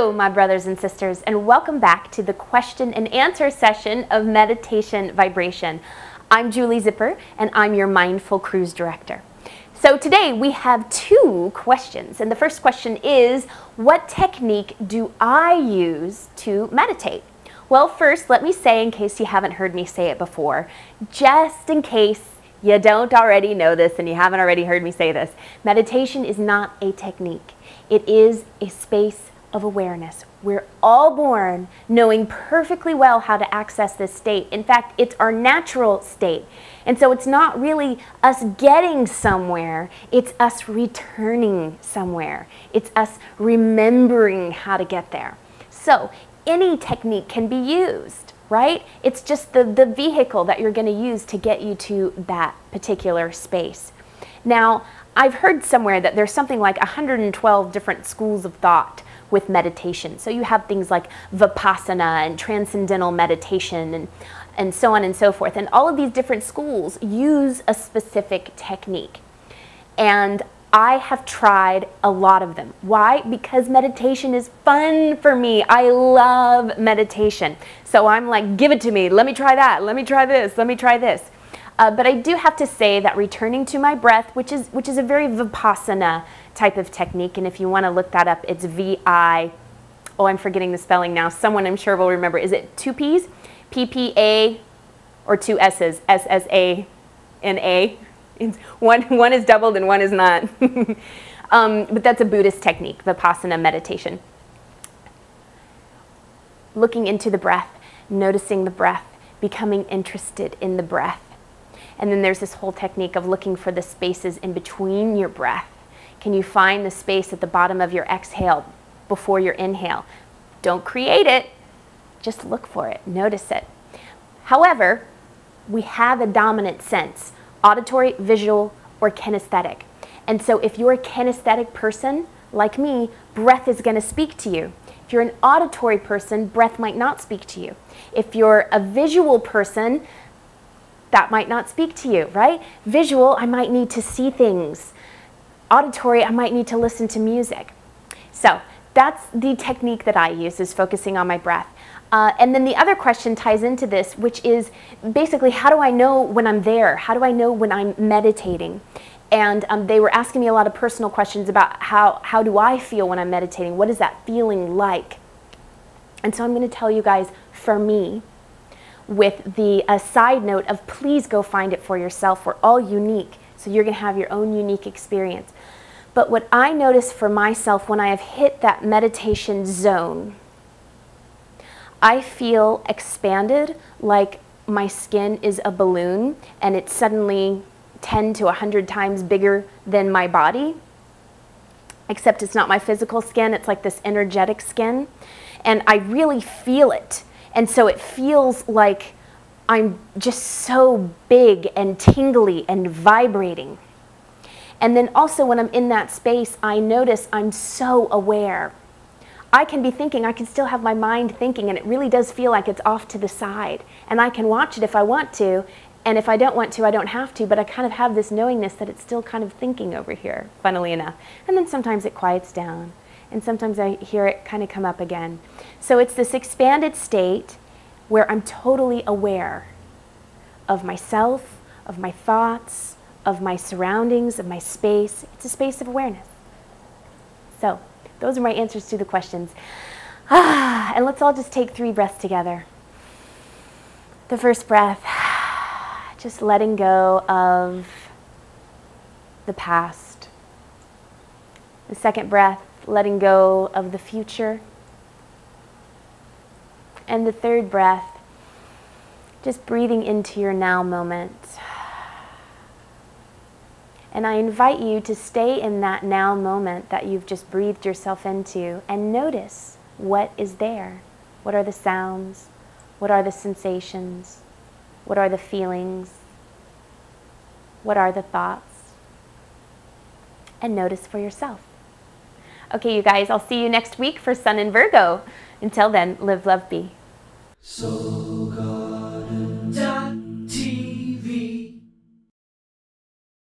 Hello, my brothers and sisters, and welcome back to the question and answer session of Meditation Vibration. I'm Julie Zipper, and I'm your Mindful Cruise Director. So today we have two questions, and the first question is, what technique do I use to meditate? Well, first, let me say, in case you haven't heard me say it before, just in case you don't already know this and you haven't already heard me say this, meditation is not a technique. It is a space of awareness. We're all born knowing perfectly well how to access this state. In fact, it's our natural state. And so it's not really us getting somewhere, it's us returning somewhere. It's us remembering how to get there. So any technique can be used, right? It's just the vehicle that you're going to use to get you to that particular space. Now, I've heard somewhere that there's something like 112 different schools of thought with meditation. So you have things like Vipassana and Transcendental Meditation and so on and so forth. And all of these different schools use a specific technique. And I have tried a lot of them. Why? Because meditation is fun for me. I love meditation. So I'm like, give it to me. Let me try that. Let me try this. Let me try this. But I do have to say that returning to my breath, which is a very Vipassana type of technique, and if you want to look that up, it's V-I, oh, I'm forgetting the spelling now. Someone I'm sure will remember. Is it two P's? P-P-A, or two S's? S-S-A-N-A. One is doubled and one is not. But that's a Buddhist technique, Vipassana meditation. Looking into the breath, noticing the breath, becoming interested in the breath. And then there's this whole technique of looking for the spaces in between your breath. Can you find the space at the bottom of your exhale before your inhale? Don't create it, just look for it, notice it. However, we have a dominant sense, auditory, visual, or kinesthetic. And so if you're a kinesthetic person, like me, breath is going to speak to you. If you're an auditory person, breath might not speak to you. If you're a visual person, that might not speak to you, right? Visual, I might need to see things. Auditory, I might need to listen to music. So that's the technique that I use, is focusing on my breath. And then the other question ties into this, which is basically, how do I know when I'm there? How do I know when I'm meditating? And they were asking me a lot of personal questions about how do I feel when I'm meditating? What is that feeling like? And so I'm going to tell you guys, for me, with the side note of please go find it for yourself. We're all unique, so you're going to have your own unique experience. But what I notice for myself when I have hit that meditation zone, I feel expanded, like my skin is a balloon and it's suddenly 10 to 100 times bigger than my body, except it's not my physical skin, it's like this energetic skin, and I really feel it. And so it feels like I'm just so big and tingly and vibrating. And then also when I'm in that space, I notice I'm so aware. I can be thinking, I can still have my mind thinking, and it really does feel like it's off to the side. And I can watch it if I want to, and if I don't want to, I don't have to, but I kind of have this knowingness that it's still kind of thinking over here, funnily enough. And then sometimes it quiets down, and sometimes I hear it kind of come up again. So it's this expanded state where I'm totally aware of myself, of my thoughts, of my surroundings, of my space. It's a space of awareness. So those are my answers to the questions. And let's all just take 3 breaths together. The first breath, just letting go of the past. The second breath, letting go of the future. And the third breath, just breathing into your now moment. And I invite you to stay in that now moment that you've just breathed yourself into and notice what is there. What are the sounds? What are the sensations? What are the feelings? What are the thoughts? And notice for yourself. Okay, you guys, I'll see you next week for Sun in Virgo. Until then, live, love, be.